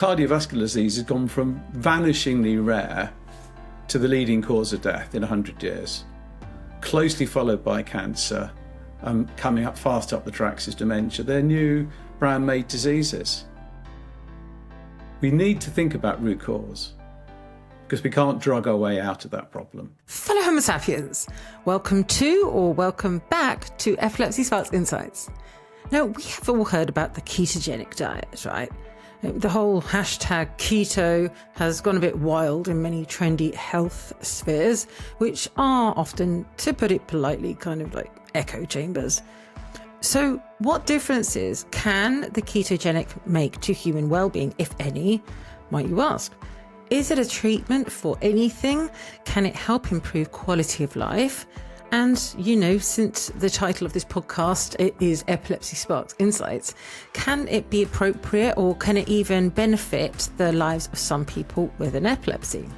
Cardiovascular disease has gone from vanishingly rare to the leading cause of death in 100 years, closely followed by cancer. Coming up fast up the tracks is dementia. They're new brand-made diseases. We need to think about root cause because we can't drug our way out of that problem. Fellow Homo sapiens, welcome to or welcome back to Epilepsy Sparks Insights. Now, we have all heard about the ketogenic diet, right? The whole hashtag keto has gone a bit wild in many trendy health spheres, which are often, to put it politely, kind of like echo chambers. So what differences can the ketogenic make to human well-being, if any, might you ask? Is it a treatment for anything? Can it help improve quality of life? And, you know, since the title of this podcast is Epilepsy Sparks Insights, can it be appropriate or can it even benefit the lives of some people with an epilepsy?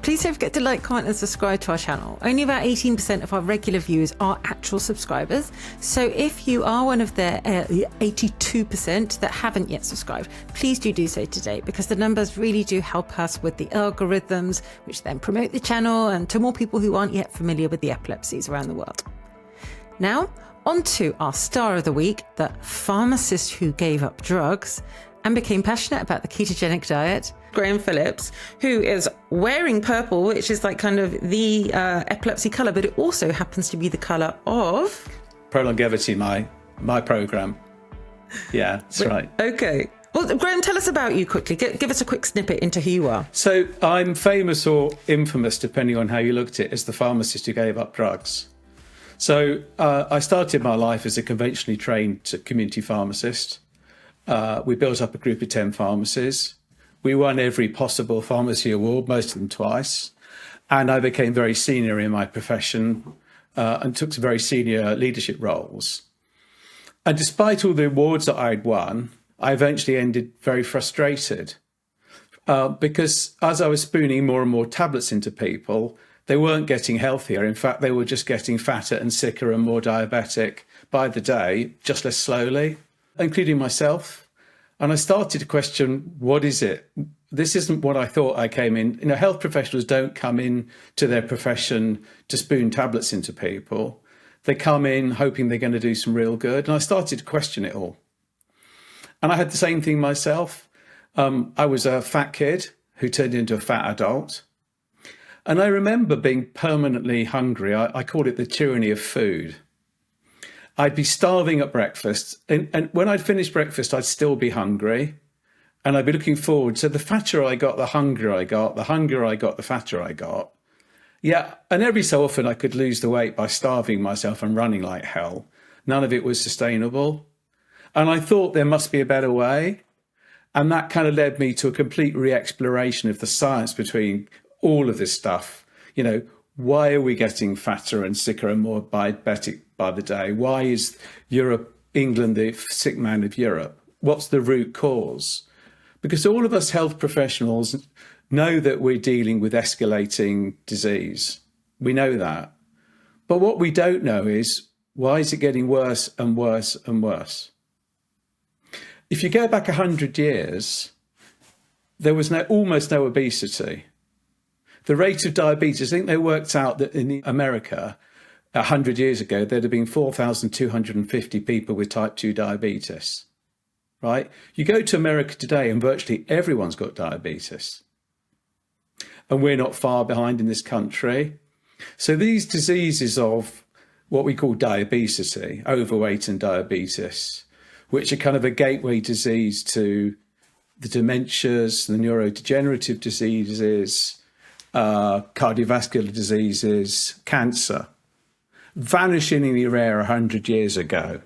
Please don't forget to like, comment and subscribe to our channel. Only about 18% of our regular viewers are actual subscribers. So if you are one of the 82% that haven't yet subscribed, please do so today, because the numbers really do help us with the algorithms, which then promote the channel and to more people who aren't yet familiar with the epilepsies around the world. Now, on to our star of the week, the pharmacist who gave up drugs and became passionate about the ketogenic diet, Phillips, who is wearing purple, which is like kind of the epilepsy colour, but it also happens to be the colour of... Prolongevity, my programme. Yeah, that's right. Okay. Well, Graham, tell us about you quickly. Give us a quick snippet into who you are. So I'm famous or infamous, depending on how you looked at it, as the pharmacist who gave up drugs. So I started my life as a conventionally trained community pharmacist. We built up a group of 10 pharmacies. We won every possible pharmacy award, most of them twice. And I became very senior in my profession and took some very senior leadership roles. And despite all the awards that I'd won, I eventually ended very frustrated because as I was spooning more and more tablets into people, they weren't getting healthier. In fact, they were just getting fatter and sicker and more diabetic by the day, just less slowly, including myself. And I started to question, what is it? This isn't what I thought I came in. You know, health professionals don't come in to their profession to spoon tablets into people. They come in hoping they're going to do some real good. And I started to question it all. And I had the same thing myself. I was a fat kid who turned into a fat adult. And I remember being permanently hungry. I called it the tyranny of food. I'd be starving at breakfast. And when I'd finished breakfast, I'd still be hungry. And I'd be looking forward. So the fatter I got, the hungrier I got. The hungrier I got, the fatter I got. Yeah. And every so often I could lose the weight by starving myself and running like hell. None of it was sustainable. And I thought there must be a better way. And that kind of led me to a complete re-exploration of the science between all of this stuff. You know, why are we getting fatter and sicker and more diabetic by the day? Why is England the sick man of Europe? What's the root cause? Because all of us health professionals know that we're dealing with escalating disease. We know that. But what we don't know is, why is it getting worse and worse and worse? If you go back 100 years, there was almost no obesity. The rate of diabetes, I think they worked out that in America, 100 years ago, there'd have been 4,250 people with type 2 diabetes, right? You go to America today and virtually everyone's got diabetes. And we're not far behind in this country. So these diseases of what we call diabetes, overweight and diabetes, which are kind of a gateway disease to the dementias, the neurodegenerative diseases, cardiovascular diseases, cancer, vanishingly rare 100 years ago,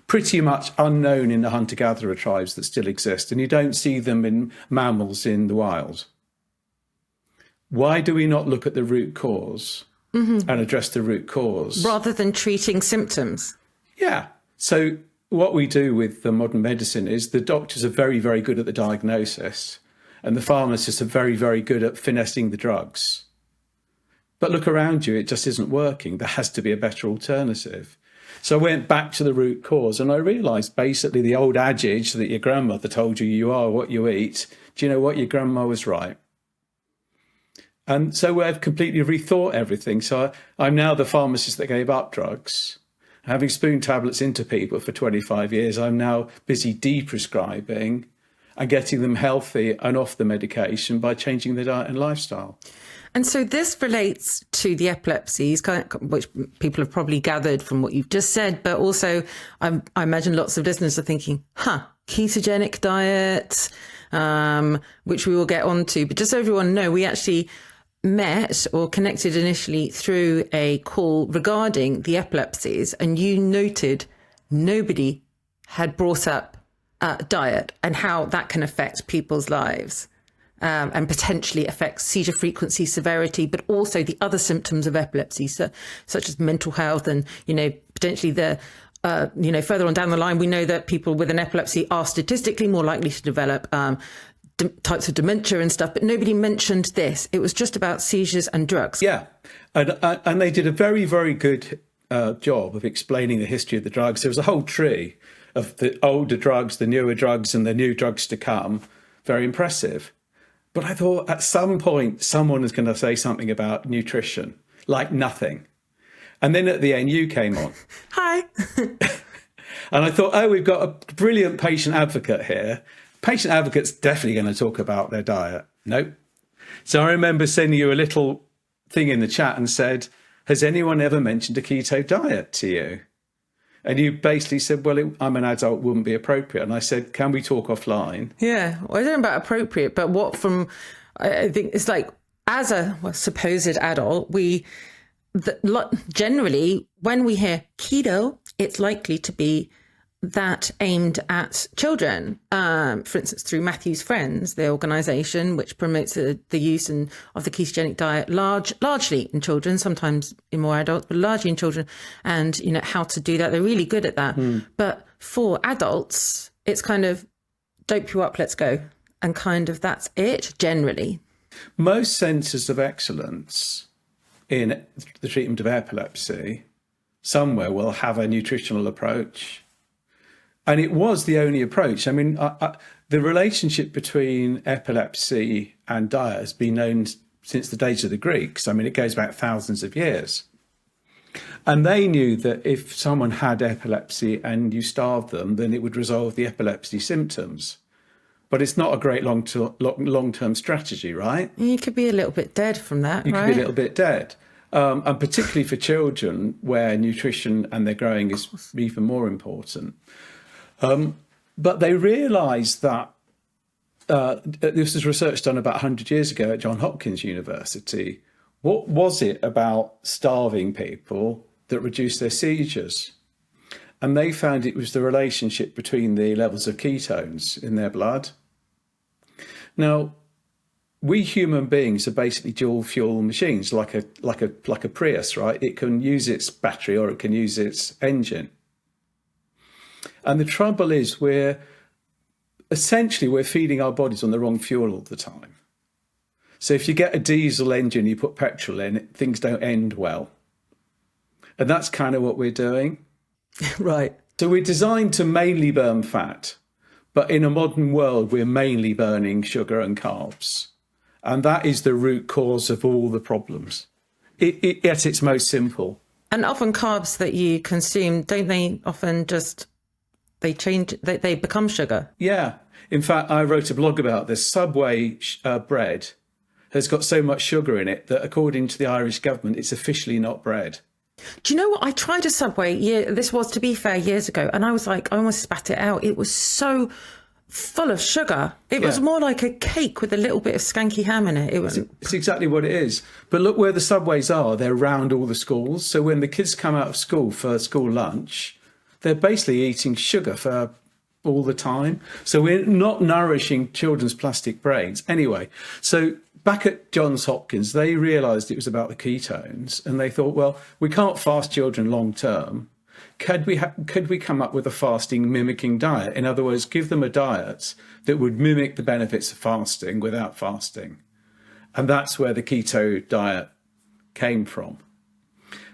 pretty much unknown in the hunter-gatherer tribes that still exist, and you don't see them in mammals in the wild. Why do we not look at the root cause and address the root cause? Rather than treating symptoms. Yeah. So what we do with the modern medicine is the doctors are very, very good at the diagnosis. And the pharmacists are very, very good at finessing the drugs. But look around you, it just isn't working. There has to be a better alternative. So I went back to the root cause, and I realised basically the old adage that your grandmother told you, you are what you eat. Do you know what? Your grandma was right. And so I've completely rethought everything. So I'm now the pharmacist that gave up drugs. Having spoon tablets into people for 25 years, I'm now busy de-prescribing and getting them healthy and off the medication by changing their diet and lifestyle. And so this relates to the epilepsies, which people have probably gathered from what you've just said, but also I imagine lots of listeners are thinking, ketogenic diet, which we will get onto. But just so everyone know, we actually met or connected initially through a call regarding the epilepsies, and you noted nobody had brought up diet and how that can affect people's lives. And potentially affects seizure frequency, severity, but also the other symptoms of epilepsy, such as mental health and, potentially further on down the line, we know that people with an epilepsy are statistically more likely to develop types of dementia and stuff, but nobody mentioned this. It was just about seizures and drugs. Yeah. And they did a very, very good job of explaining the history of the drugs. There was a whole tree of the older drugs, the newer drugs, and the new drugs to come. Very impressive. But I thought at some point, someone is going to say something about nutrition, like nothing. And then at the end, you came on. Hi. And I thought, we've got a brilliant patient advocate here. Patient advocate's definitely going to talk about their diet. Nope. So I remember sending you a little thing in the chat and said, has anyone ever mentioned a keto diet to you? And you basically said, well, I'm an adult, wouldn't be appropriate. And I said, can we talk offline? Yeah, well, I don't know about appropriate, but I think it's like, as a supposed adult, generally, when we hear keto, it's likely to be that aimed at children. For instance, through Matthew's Friends, the organisation which promotes the use of the ketogenic diet largely in children, sometimes in more adults, but largely in children, and how to do that. They're really good at that. But for adults, it's kind of dope you up, let's go, and kind of that's it generally. Most centres of excellence in the treatment of epilepsy somewhere will have a nutritional approach. And it was the only approach. I mean, the relationship between epilepsy and diet has been known since the days of the Greeks. I mean, it goes back thousands of years. And they knew that if someone had epilepsy and you starved them, then it would resolve the epilepsy symptoms. But it's not a great long-term strategy, right? You could be a little bit dead from that, You could be a little bit dead. And particularly for children where nutrition and their growing is even more important. But they realised that this was research done about 100 years ago at Johns Hopkins University. What was it about starving people that reduced their seizures? And they found it was the relationship between the levels of ketones in their blood. Now, we human beings are basically dual fuel machines, like a Prius, right? It can use its battery or it can use its engine. And the trouble is we're feeding our bodies on the wrong fuel all the time. So if you get a diesel engine, you put petrol in, things don't end well. And that's kind of what we're doing. Right. So we're designed to mainly burn fat, but in a modern world, we're mainly burning sugar and carbs. And that is the root cause of all the problems. At its most simple. And often carbs that you consume, don't they often just... they become sugar? Yeah. In fact, I wrote a blog about this. Subway bread has got so much sugar in it that according to the Irish government, it's officially not bread. Do you know what? I tried a Subway, this was, to be fair, years ago, and I was like, I almost spat it out. It was so full of sugar. It was more like a cake with a little bit of skanky ham in it. It's exactly what it is. But look where the Subways are. They're around all the schools. So when the kids come out of school for school lunch, they're basically eating sugar for all the time. So we're not nourishing children's plastic brains. Anyway, so back at Johns Hopkins, they realised it was about the ketones, and they thought, well, we can't fast children long term. Could we come up with a fasting mimicking diet? In other words, give them a diet that would mimic the benefits of fasting without fasting. And that's where the keto diet came from.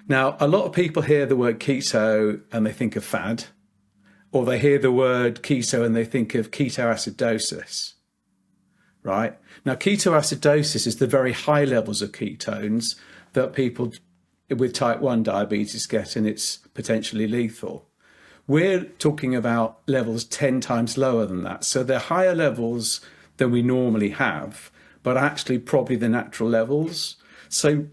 Now, a lot of people hear the word keto and they think of fad, or they hear the word keto and they think of ketoacidosis, right? Now, ketoacidosis is the very high levels of ketones that people with type 1 diabetes get, and it's potentially lethal. We're talking about levels 10 times lower than that. So they're higher levels than we normally have, but actually probably the natural levels. So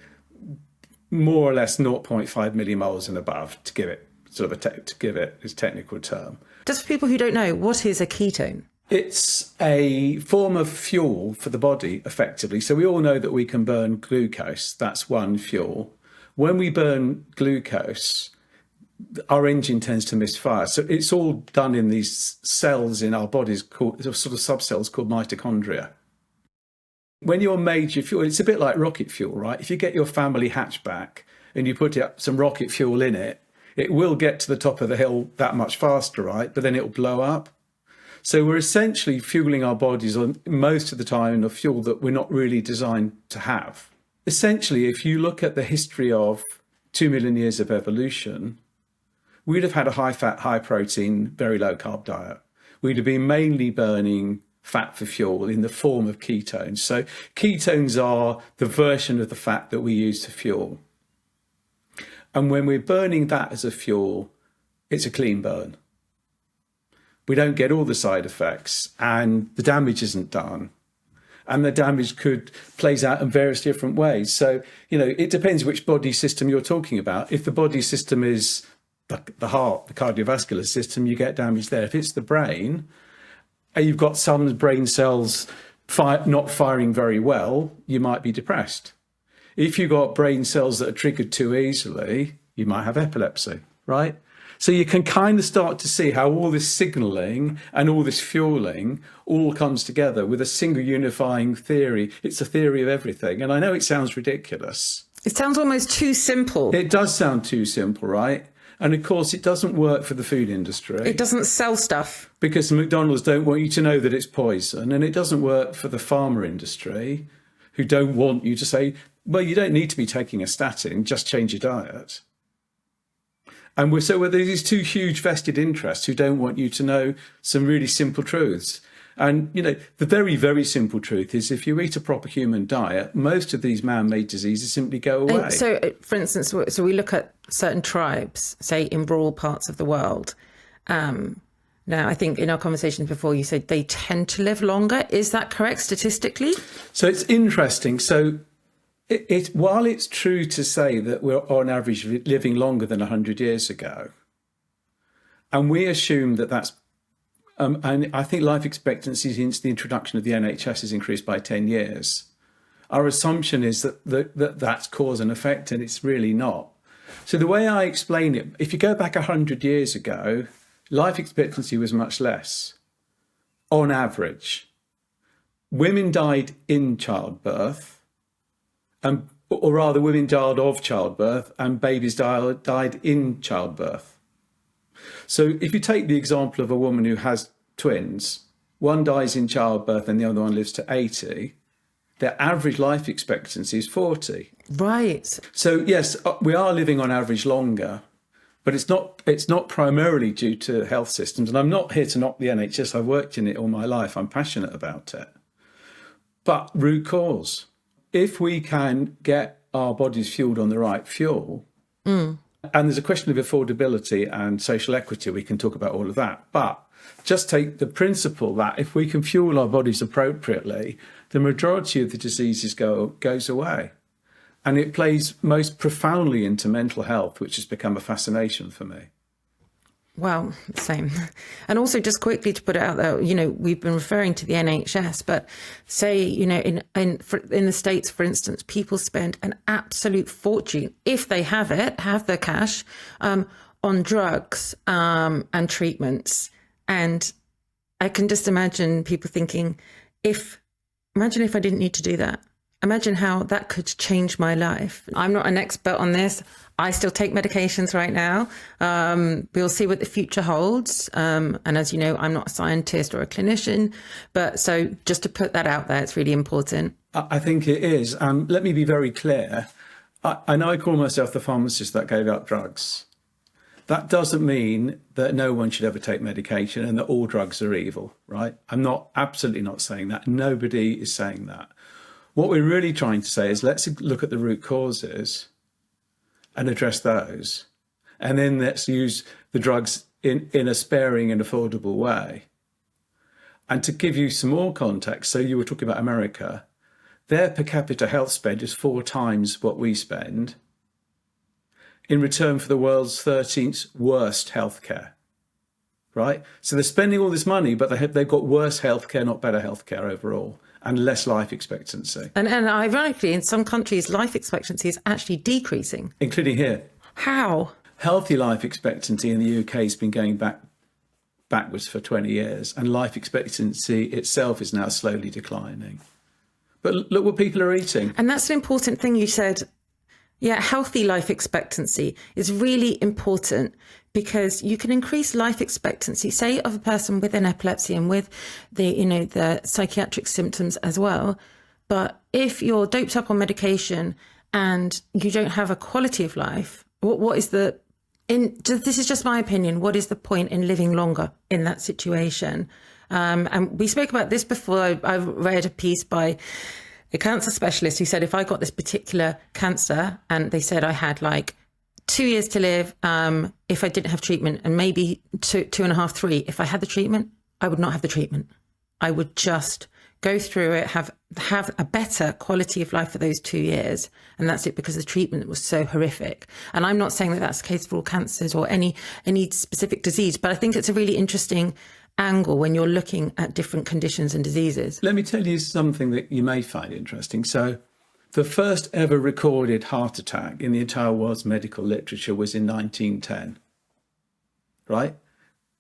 more or less 0.5 millimoles and above, to give it to give it its technical term. Just for people who don't know, what is a ketone? It's a form of fuel for the body, effectively. So we all know that we can burn glucose. That's one fuel. When we burn glucose, our engine tends to misfire. So it's all done in these cells in our bodies called sort of subcells called mitochondria. When you're made your fuel, it's a bit like rocket fuel, right? If you get your family hatchback and you put some rocket fuel in it, it will get to the top of the hill that much faster, right? But then it'll blow up. So we're essentially fueling our bodies on most of the time a fuel that we're not really designed to have. Essentially, if you look at the history of 2 million years of evolution, we'd have had a high fat, high protein, very low carb diet. We'd have been mainly burning fat for fuel in the form of ketones. So ketones are the version of the fat that we use to fuel. And when we're burning that as a fuel, it's a clean burn. We don't get all the side effects and the damage isn't done. And the damage plays out in various different ways. So, it depends which body system you're talking about. If the body system is the heart, the cardiovascular system, you get damage there. If it's the brain, and you've got some brain cells not firing very well, you might be depressed. If you've got brain cells that are triggered too easily, you might have epilepsy, right? So you can kind of start to see how all this signaling and all this fueling all comes together with a single unifying theory. It's a theory of everything. And I know it sounds ridiculous. It sounds almost too simple. It does sound too simple, right? And of course, it doesn't work for the food industry. It doesn't sell stuff. Because McDonald's don't want you to know that it's poison. And it doesn't work for the pharma industry, who don't want you to say, well, you don't need to be taking a statin, just change your diet. And there's these two huge vested interests who don't want you to know some really simple truths. And, the very, very simple truth is if you eat a proper human diet, most of these man-made diseases simply go away. And so, for instance, we look at certain tribes, say in rural parts of the world. Now, I think in our conversations before, you said they tend to live longer. Is that correct statistically? So it's interesting. So while it's true to say that we're on average living longer than 100 years ago, and we assume that that's and I think life expectancy since the introduction of the NHS has increased by 10 years. Our assumption is that that's cause and effect, and it's really not. So the way I explain it, if you go back 100 years ago, life expectancy was much less, on average. Women died in childbirth, or rather women died of childbirth, and babies died in childbirth. So if you take the example of a woman who has twins, one dies in childbirth and the other one lives to 80, their average life expectancy is 40. Right. So yes, we are living on average longer, but it's not primarily due to health systems. And I'm not here to knock the NHS. I've worked in it all my life. I'm passionate about it. But root cause. If we can get our bodies fueled on the right fuel, and there's a question of affordability and social equity. We can talk about all of that. But just take the principle that if we can fuel our bodies appropriately, the majority of the diseases goes away. And it plays most profoundly into mental health, which has become a fascination for me. Well, same. And also just quickly to put it out there, we've been referring to the NHS, but say, in the States, for instance, people spend an absolute fortune, if they have the cash, on drugs and treatments. And I can just imagine people thinking, imagine if I didn't need to do that. Imagine how that could change my life. I'm not an expert on this. I still take medications right now. We'll see what the future holds. And as you know, I'm not a scientist or a clinician, but so just to put that out there, it's really important. I think it is. Let me be very clear. I know I call myself the pharmacist that gave up drugs. That doesn't mean that no one should ever take medication and that all drugs are evil, right? I'm absolutely not saying that. Nobody is saying that. What we're really trying to say is let's look at the root causes and address those. And then let's use the drugs in a sparing and affordable way. And to give you some more context, so you were talking about America, their per capita health spend is 4 times what we spend in return for the world's 13th worst healthcare, right? So they're spending all this money, but they've got worse healthcare, not better healthcare overall, and less life expectancy. And ironically, in some countries, life expectancy is actually decreasing. Including here. How? Healthy life expectancy in the UK has been going backwards for 20 years, and life expectancy itself is now slowly declining. But look what people are eating. And that's an important thing you said. Yeah, healthy life expectancy is really important because you can increase life expectancy, say, of a person with an epilepsy and with the psychiatric symptoms as well. But if you're doped up on medication and you don't have a quality of life, this is just my opinion, what is the point in living longer in that situation? And we spoke about this before. I read a piece by a cancer specialist who said, if I got this particular cancer and they said I had like 2 years to live, if I didn't have treatment, and maybe 2.5, 3, if I had the treatment, I would not have the treatment. I would just go through it, have a better quality of life for those 2 years. And that's it, because the treatment was so horrific. And I'm not saying that that's the case for all cancers or any specific disease, but I think it's a really interesting angle when you're looking at different conditions and diseases. Let me tell you something that you may find interesting. So the first ever recorded heart attack in the entire world's medical literature was in 1910, right?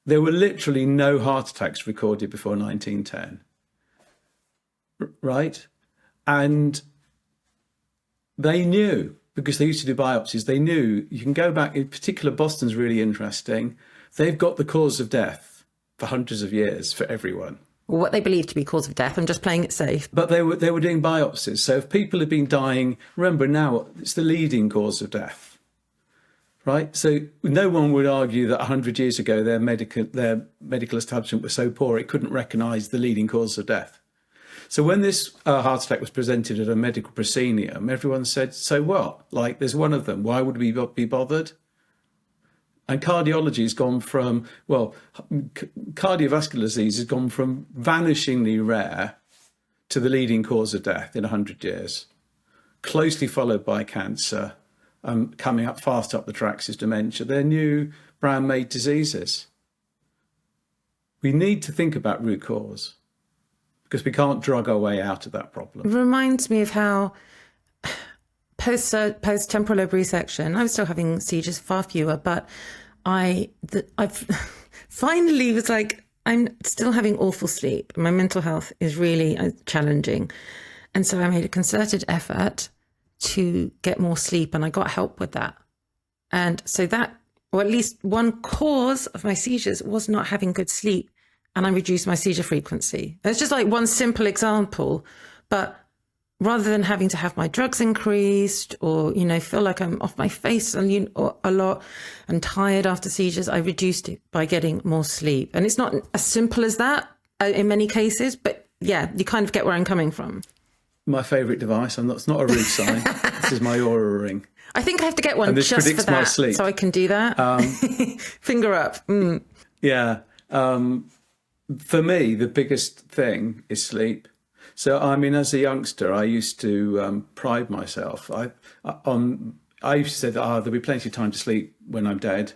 There were literally no heart attacks recorded before 1910, right? And they knew, because they used to do biopsies, they knew, you can go back, in particular, Boston's really interesting. They've got the cause of death for hundreds of years for everyone. What they believe to be cause of death. I'm just playing it safe. But they were doing biopsies. So if people have been dying, remember now, it's the leading cause of death, right? So no one would argue that 100 years ago their medical establishment was so poor it couldn't recognise the leading cause of death. So when this heart attack was presented at a medical proscenium, everyone said, so what? Like, there's one of them. Why would we be bothered? And cardiology has gone from, cardiovascular disease has gone from vanishingly rare to the leading cause of death in 100 years, closely followed by cancer. Coming up fast up the tracks is dementia. They're new brand-made diseases. We need to think about root cause because we can't drug our way out of that problem. It reminds me of how post-temporal lobe resection, I was still having seizures, far fewer, but I've finally was like, I'm still having awful sleep. My mental health is really challenging. And so I made a concerted effort to get more sleep, and I got help with that. And so that, or at least one cause of my seizures was not having good sleep, and I reduced my seizure frequency. It's just like one simple example, but rather than having to have my drugs increased or, feel like I'm off my face a lot and tired after seizures, I reduced it by getting more sleep. And it's not as simple as that in many cases, but yeah, you kind of get where I'm coming from. My favourite device, it's not a root sign, this is my Aura ring. I think I have to get one just for that, my sleep. So I can do that. Finger up. Mm. Yeah. For me, the biggest thing is sleep. So, as a youngster, I used to pride myself. I used to say that there'll be plenty of time to sleep when I'm dead.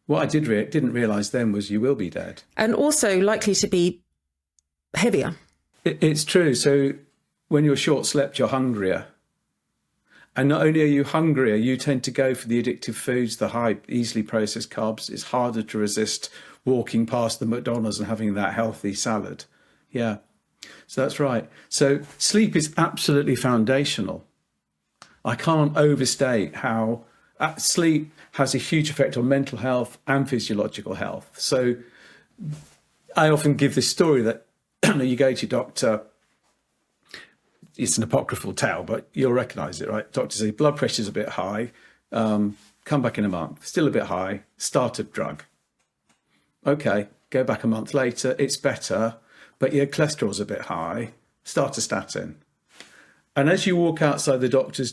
What I didn't realise then was you will be dead. And also likely to be heavier. It's true. So when you're short-slept, you're hungrier. And not only are you hungrier, you tend to go for the addictive foods, the high, easily processed carbs. It's harder to resist walking past the McDonald's and having that healthy salad. Yeah. So that's right. So sleep is absolutely foundational. I can't overstate how sleep has a huge effect on mental health and physiological health. So I often give this story that you go to your doctor it's an apocryphal tale, but you'll recognise it, right? Doctors say blood pressure's a bit high, come back in a month, still a bit high, start a drug. Okay, go back a month later, it's better, but your cholesterol's a bit high, start a statin. And as you walk outside the doctor's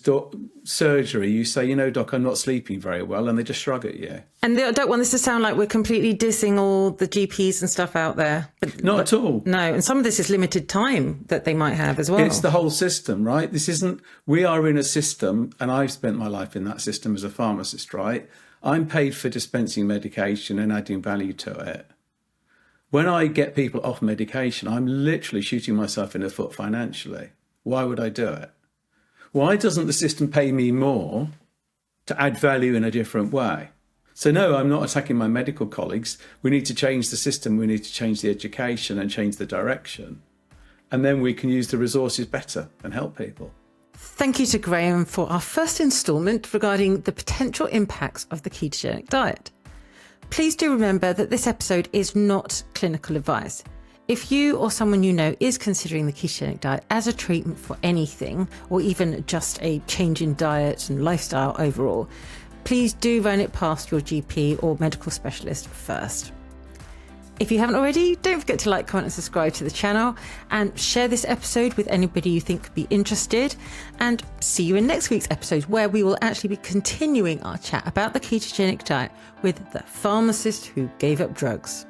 surgery, you say, you know, doc, I'm not sleeping very well. And they just shrug at you. And I don't want this to sound like we're completely dissing all the GPs and stuff out there. Not at all. No. And some of this is limited time that they might have as well. It's the whole system, right? We are in a system, and I've spent my life in that system as a pharmacist, right? I'm paid for dispensing medication and adding value to it. When I get people off medication, I'm literally shooting myself in the foot financially. Why would I do it? Why doesn't the system pay me more to add value in a different way? So no, I'm not attacking my medical colleagues. We need to change the system. We need to change the education and change the direction. And then we can use the resources better and help people. Thank you to Graham for our first instalment regarding the potential impacts of the ketogenic diet. Please do remember that this episode is not clinical advice. If you or someone you know is considering the ketogenic diet as a treatment for anything, or even just a change in diet and lifestyle overall, please do run it past your GP or medical specialist first. If you haven't already, don't forget to like, comment and subscribe to the channel, and share this episode with anybody you think could be interested. And see you in next week's episode, where we will actually be continuing our chat about the ketogenic diet with the pharmacist who gave up drugs.